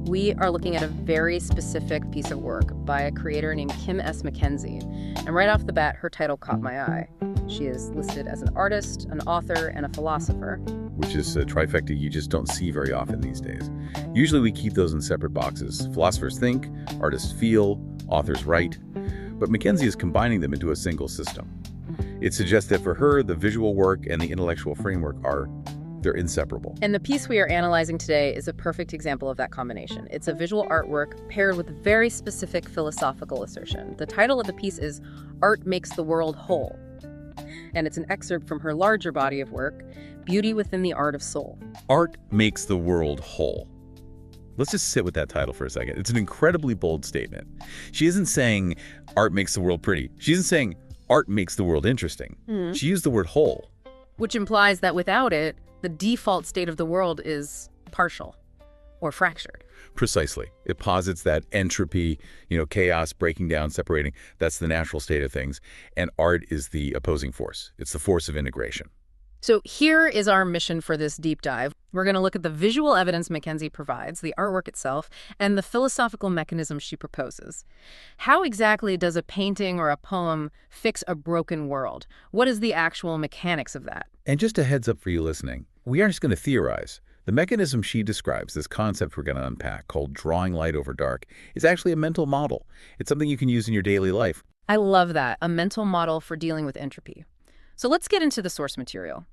We are looking at a very specific piece of work by a creator named Kim S. MacKenzie. And right off the bat, her title caught my eye. She is listed as an artist, an author, and a philosopher. Which is a trifecta you just don't see very often these days. Usually we keep those in separate boxes. Philosophers think, artists feel, authors write. But MacKenzie is combining them into a single system. It suggests that for her, the visual work and the intellectual framework they're inseparable. And the piece we are analyzing today is a perfect example of that combination. It's a visual artwork paired with a very specific philosophical assertion. The title of the piece is Art Makes the World Whole. And it's an excerpt from her larger body of work, Beauty Within the Art of Soul. Art makes the world whole. Let's just sit with that title for a second. It's an incredibly bold statement. She isn't saying art makes the world pretty. She isn't saying art makes the world interesting. She used the word whole. Which implies that without it, the default state of the world is partial or fractured. Precisely. It posits that entropy, chaos, breaking down, separating, that's the natural state of things. And art is the opposing force. It's the force of integration. So here is our mission for this deep dive. We're going to look at the visual evidence MacKenzie provides, the artwork itself, and the philosophical mechanism she proposes. How exactly does a painting or a poem fix a broken world? What is the actual mechanics of that? And just a heads up for you listening, we aren't just going to theorize. The mechanism she describes, this concept we're going to unpack called drawing light over dark, is actually a mental model. It's something you can use in your daily life. I love that, a mental model for dealing with entropy. So let's get into the source material.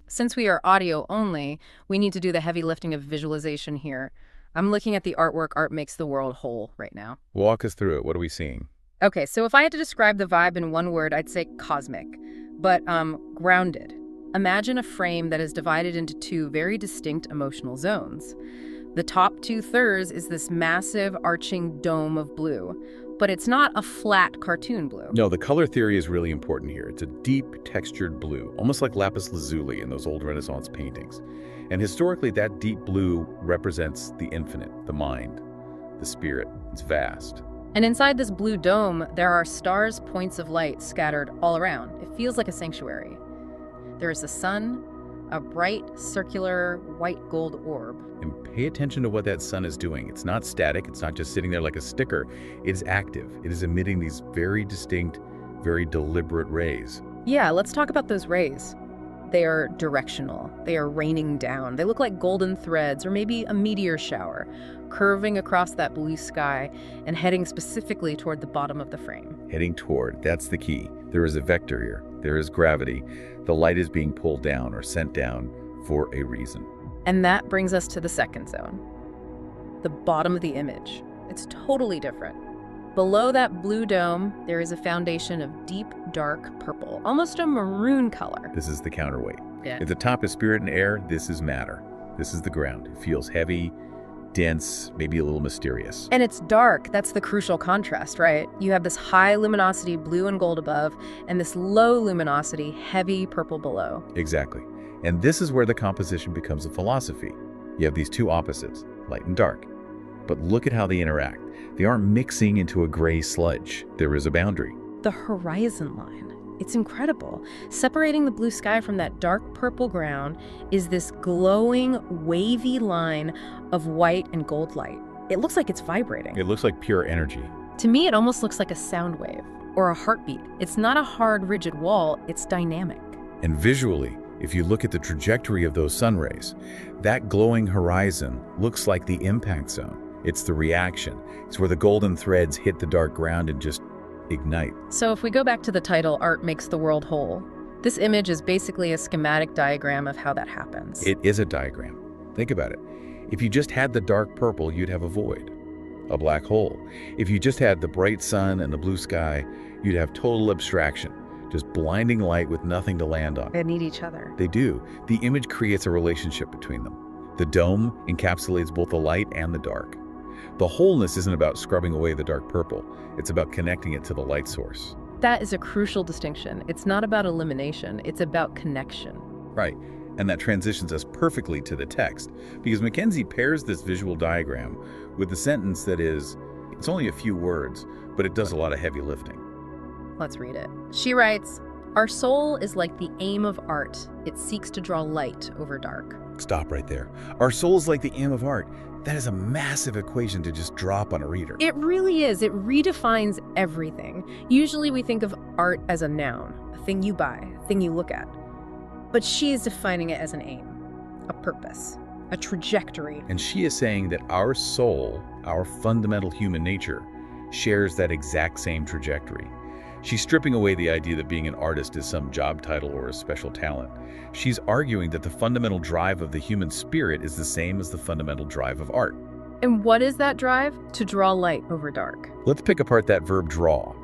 Since we are audio only, we need to do the heavy lifting of visualization here. I'm looking at the artwork Art Makes the World Whole right now. Walk us through it. What are we seeing? Okay, so if I had to describe the vibe in one word, I'd say cosmic, but grounded. Imagine a frame that is divided into two very distinct emotional zones. The top 2/3 is this massive arching dome of blue, but it's not a flat cartoon blue. No, the color theory is really important here. It's a deep, textured blue, almost like lapis lazuli in those old Renaissance paintings. And historically, that deep blue represents the infinite, the mind, the spirit. It's vast. And inside this blue dome, there are stars' points of light scattered all around. It feels like a sanctuary. There is the sun, a bright, circular, white gold orb. And pay attention to what that sun is doing. It's not static. It's not just sitting there like a sticker. It is active. It is emitting these very distinct, very deliberate rays. Yeah, let's talk about those rays. They are directional. They are raining down. They look like golden threads or maybe a meteor shower, curving across that blue sky and heading specifically toward the bottom of the frame. Heading toward, that's the key. There is a vector here. There is gravity. The light is being pulled down or sent down for a reason. And that brings us to the second zone, the bottom of the image. It's totally different. Below that blue dome, there is a foundation of deep, dark purple, almost a maroon color. This is the counterweight. Yeah. At the top is spirit and air. This is matter. This is the ground. It feels heavy, dense, maybe a little mysterious. And it's dark. That's the crucial contrast, right? You have this high luminosity blue and gold above, and this low luminosity, heavy purple below. Exactly. And this is where the composition becomes a philosophy. You have these two opposites, light and dark. But look at how they interact. They aren't mixing into a gray sludge. There is a boundary. The horizon line. It's incredible. Separating the blue sky from that dark purple ground is this glowing, wavy line of white and gold light. It looks like it's vibrating. It looks like pure energy. To me, it almost looks like a sound wave or a heartbeat. It's not a hard, rigid wall. It's dynamic. And visually, if you look at the trajectory of those sun rays, that glowing horizon looks like the impact zone. It's the reaction. It's where the golden threads hit the dark ground and just ignite. So if we go back to the title, Art Makes the World Whole, this image is basically a schematic diagram of how that happens. It is a diagram. Think about it. If you just had the dark purple, you'd have a void, a black hole. If you just had the bright sun and the blue sky, you'd have total abstraction, just blinding light with nothing to land on. They need each other. They do. The image creates a relationship between them. The dome encapsulates both the light and the dark. The wholeness isn't about scrubbing away the dark purple. It's about connecting it to the light source. That is a crucial distinction. It's not about elimination. It's about connection. Right. And that transitions us perfectly to the text, because MacKenzie pairs this visual diagram with the sentence that is, it's only a few words, but it does a lot of heavy lifting. Let's read it. She writes, Our soul is like the aim of art. It seeks to draw light over dark. Stop right there. Our soul is like the aim of art. That is a massive equation to just drop on a reader. It really is. It redefines everything. Usually we think of art as a noun, a thing you buy, a thing you look at. But she is defining it as an aim, a purpose, a trajectory. And she is saying that our soul, our fundamental human nature, shares that exact same trajectory. She's stripping away the idea that being an artist is some job title or a special talent. She's arguing that the fundamental drive of the human spirit is the same as the fundamental drive of art. And what is that drive? To draw light over dark. Let's pick apart that verb draw,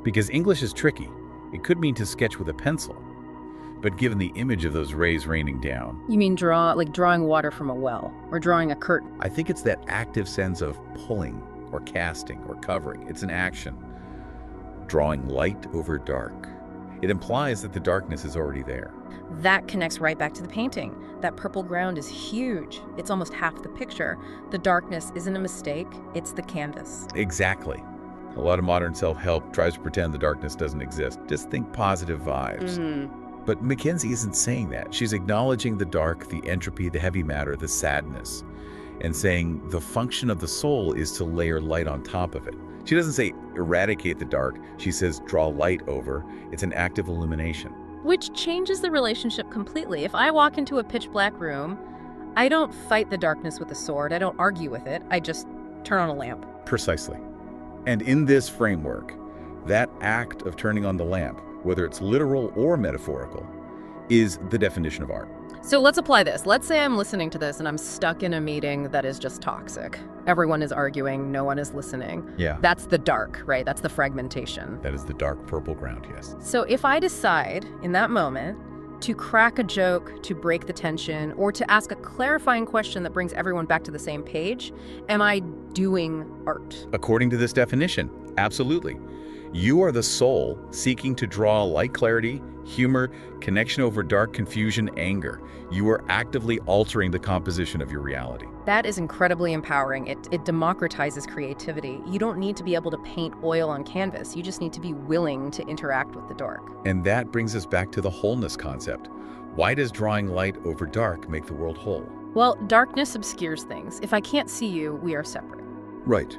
because English is tricky. It could mean to sketch with a pencil. But given the image of those rays raining down... You mean draw, like drawing water from a well, or drawing a curtain? I think it's that active sense of pulling, or casting, or covering. It's an action. Drawing light over dark. It implies that the darkness is already there. That connects right back to the painting. That purple ground is huge. It's almost half the picture. The darkness isn't a mistake, it's the canvas. Exactly. A lot of modern self-help tries to pretend the darkness doesn't exist. Just think positive vibes. But MacKenzie isn't saying that. She's acknowledging the dark, the entropy, the heavy matter, the sadness, and saying the function of the soul is to layer light on top of it. She doesn't say eradicate the dark. She says draw light over. It's an active illumination. Which changes the relationship completely. If I walk into a pitch black room, I don't fight the darkness with a sword. I don't argue with it. I just turn on a lamp. Precisely. And in this framework, that act of turning on the lamp, whether it's literal or metaphorical, is the definition of art. So let's apply this. Let's say I'm listening to this and I'm stuck in a meeting that is just toxic. Everyone is arguing, no one is listening. Yeah. That's the dark, right? That's the fragmentation. That is the dark purple ground, yes. So if I decide in that moment to crack a joke, to break the tension, or to ask a clarifying question that brings everyone back to the same page, am I doing art? According to this definition, absolutely. You are the soul seeking to draw light, clarity, humor, connection over dark, confusion, anger. You are actively altering the composition of your reality. That is incredibly empowering. It democratizes creativity. You don't need to be able to paint oil on canvas. You just need to be willing to interact with the dark. And that brings us back to the wholeness concept. Why does drawing light over dark make the world whole? Well, darkness obscures things. If I can't see you, we are separate. Right.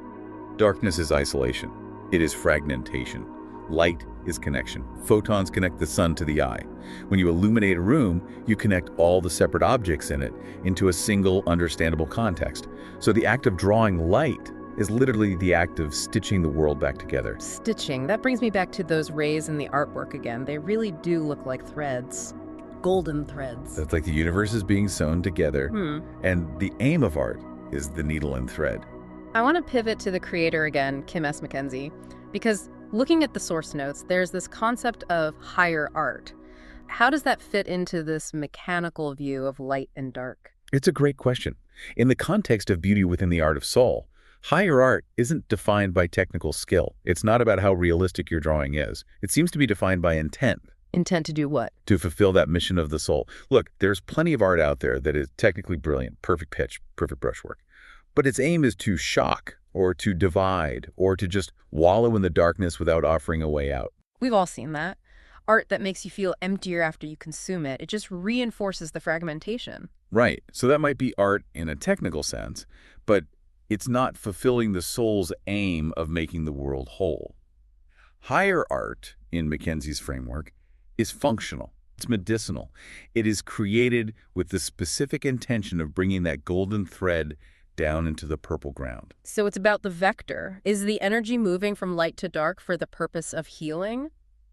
Darkness is isolation. It is fragmentation. Light is connection. Photons connect the sun to the eye. When you illuminate a room, you connect all the separate objects in it into a single, understandable context. So the act of drawing light is literally the act of stitching the world back together. Stitching. That brings me back to those rays in the artwork again. They really do look like threads. Golden threads. That's like the universe is being sewn together. And the aim of art is the needle and thread. I want to pivot to the creator again, Kim S. MacKenzie, because looking at the source notes, there's this concept of higher art. How does that fit into this mechanical view of light and dark? It's a great question. In the context of beauty within the art of soul, higher art isn't defined by technical skill. It's not about how realistic your drawing is. It seems to be defined by intent. Intent to do what? To fulfill that mission of the soul. Look, there's plenty of art out there that is technically brilliant, perfect pitch, perfect brushwork. But its aim is to shock, or to divide, or to just wallow in the darkness without offering a way out. We've all seen that. Art that makes you feel emptier after you consume it. It just reinforces the fragmentation. Right. So that might be art in a technical sense, but it's not fulfilling the soul's aim of making the world whole. Higher art, in MacKenzie's framework, is functional. It's medicinal. It is created with the specific intention of bringing that golden thread down into the purple ground. So it's about the vector. Is the energy moving from light to dark for the purpose of healing?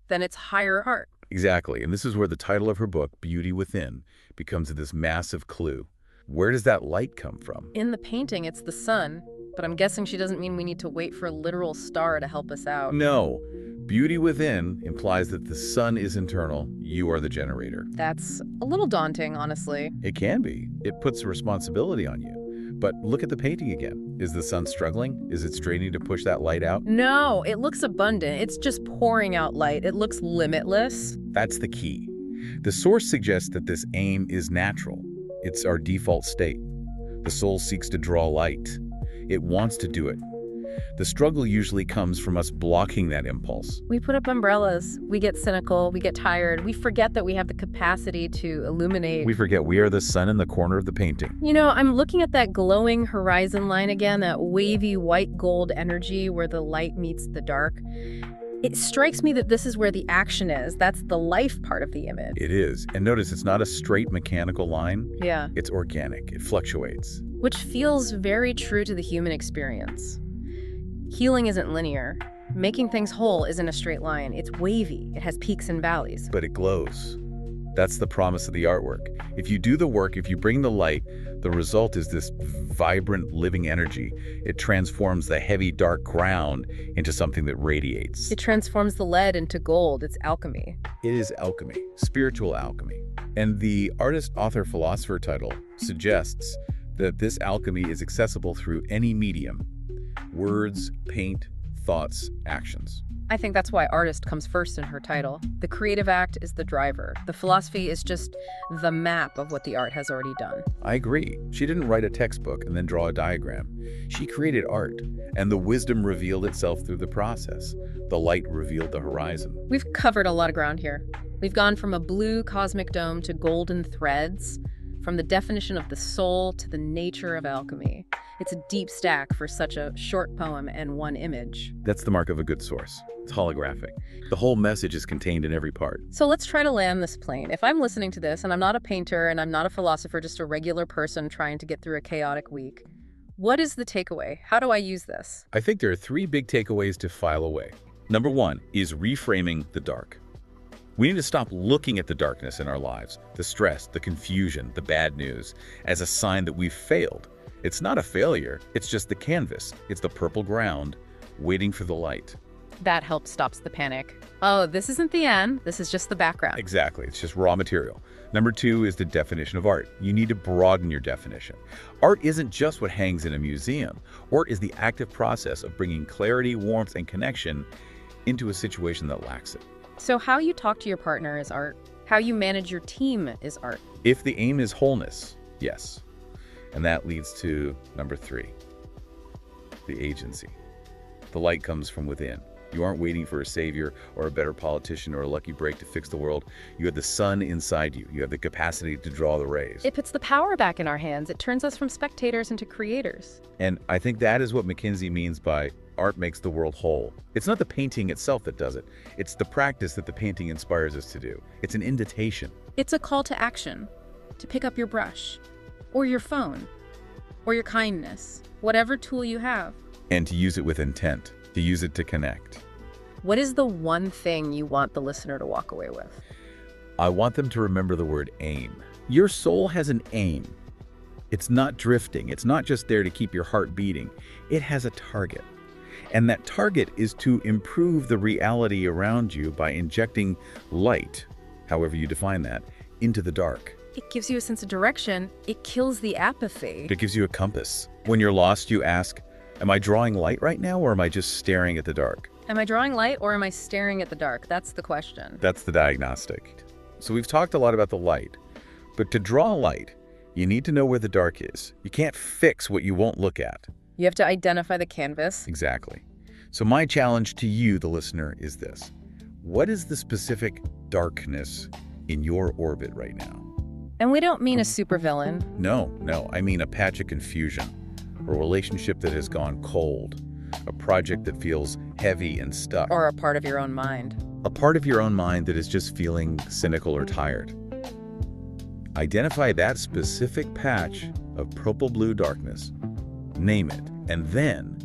Then it's higher art. Exactly. And this is where the title of her book, Beauty Within, becomes this massive clue. Where does that light come from? In the painting, it's the sun, but I'm guessing she doesn't mean we need to wait for a literal star to help us out. No. Beauty within implies that the sun is internal. You are the generator. That's a little daunting, honestly. It can be. It puts a responsibility on you. But look at the painting again. Is the sun struggling? Is it straining to push that light out? No, it looks abundant. It's just pouring out light. It looks limitless. That's the key. The source suggests that this aim is natural. It's our default state. The soul seeks to draw light. It wants to do it. The struggle usually comes from us blocking that impulse. We put up umbrellas, we get cynical, we get tired, we forget that we have the capacity to illuminate. We forget we are the sun in the corner of the painting. You know, I'm looking at that glowing horizon line again, that wavy white gold energy where the light meets the dark. It strikes me that this is where the action is. That's the life part of the image. It is. And notice it's not a straight mechanical line. Yeah. It's organic. It fluctuates. Which feels very true to the human experience. Healing isn't linear. Making things whole isn't a straight line. It's wavy. It has peaks and valleys. But it glows. That's the promise of the artwork. If you do the work, if you bring the light, the result is this vibrant, living energy. It transforms the heavy, dark ground into something that radiates. It transforms the lead into gold. It's alchemy. It is alchemy, spiritual alchemy. And the Artist-Author-Philosopher title suggests that this alchemy is accessible through any medium: words, paint, thoughts, actions. I think that's why artist comes first in her title. The creative act is the driver. The philosophy is just the map of what the art has already done. I agree. She didn't write a textbook and then draw a diagram. She created art, and the wisdom revealed itself through the process. The light revealed the horizon. We've covered a lot of ground here. We've gone from a blue cosmic dome to golden threads, from the definition of the soul to the nature of alchemy. It's a deep stack for such a short poem and one image. That's the mark of a good source. It's holographic. The whole message is contained in every part. So let's try to land this plane. If I'm listening to this and I'm not a painter and I'm not a philosopher, just a regular person trying to get through a chaotic week, what is the takeaway? How do I use this? I think there are 3 big takeaways to file away. Number 1 is reframing the dark. We need to stop looking at the darkness in our lives, the stress, the confusion, the bad news, as a sign that we've failed. It's not a failure. It's just the canvas. It's the purple ground waiting for the light. That helps stops the panic. Oh, this isn't the end. This is just the background. Exactly. It's just raw material. Number 2 is the definition of art. You need to broaden your definition. Art isn't just what hangs in a museum. Art is the active process of bringing clarity, warmth, and connection into a situation that lacks it. So how you talk to your partner is art. How you manage your team is art. If the aim is wholeness, yes. And that leads to number 3, the agency. The light comes from within. You aren't waiting for a savior or a better politician or a lucky break to fix the world. You have the sun inside you. You have the capacity to draw the rays. It puts the power back in our hands. It turns us from spectators into creators. And I think that is what MacKenzie means by art makes the world whole. It's not the painting itself that does it. It's the practice that the painting inspires us to do. It's an invitation. It's a call to action, to pick up your brush, or your phone, or your kindness, whatever tool you have. And to use it with intent, to use it to connect. What is the one thing you want the listener to walk away with? I want them to remember the word aim. Your soul has an aim. It's not drifting. It's not just there to keep your heart beating. It has a target. And that target is to improve the reality around you by injecting light, however you define that, into the dark. It gives you a sense of direction. It kills the apathy. It gives you a compass. When you're lost, you ask, am I drawing light right now, or am I just staring at the dark? Am I drawing light or am I staring at the dark? That's the question. That's the diagnostic. So we've talked a lot about the light, but to draw light, you need to know where the dark is. You can't fix what you won't look at. You have to identify the canvas. Exactly. So my challenge to you, the listener, is this. What is the specific darkness in your orbit right now? And we don't mean a supervillain. No, I mean a patch of confusion, a relationship that has gone cold, a project that feels heavy and stuck. Or a part of your own mind. A part of your own mind that is just feeling cynical or tired. Identify that specific patch of purple-blue darkness, name it, and then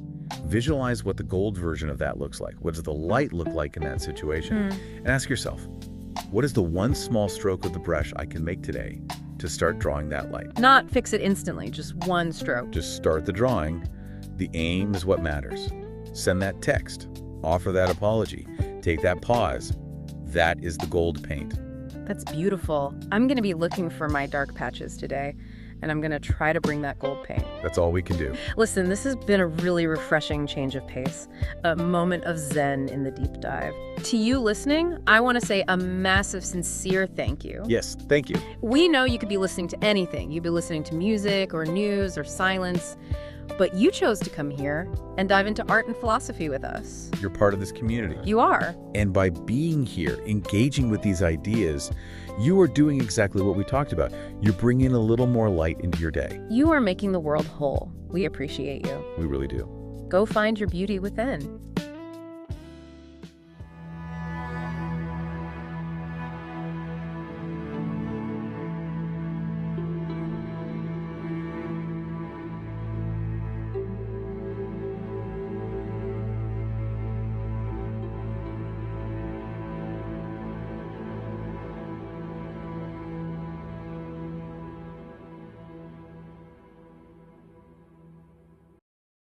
visualize what the gold version of that looks like. What does the light look like in that situation? And ask yourself, what is the one small stroke of the brush I can make today to start drawing that light? Not fix it instantly, just one stroke. Just start the drawing. The aim is what matters. Send that text. Offer that apology. Take that pause. That is the gold paint. That's beautiful. I'm going to be looking for my dark patches today, and I'm going to try to bring that gold paint. That's all we can do. Listen, this has been a really refreshing change of pace, a moment of zen in the deep dive. To you listening, I want to say a massive, sincere thank you. Yes, thank you. We know you could be listening to anything. You'd be listening to music or news or silence. But you chose to come here and dive into art and philosophy with us. You're part of this community. You are. And by being here, engaging with these ideas, you are doing exactly what we talked about. You're bringing a little more light into your day. You are making the world whole. We appreciate you. We really do. Go find your beauty within.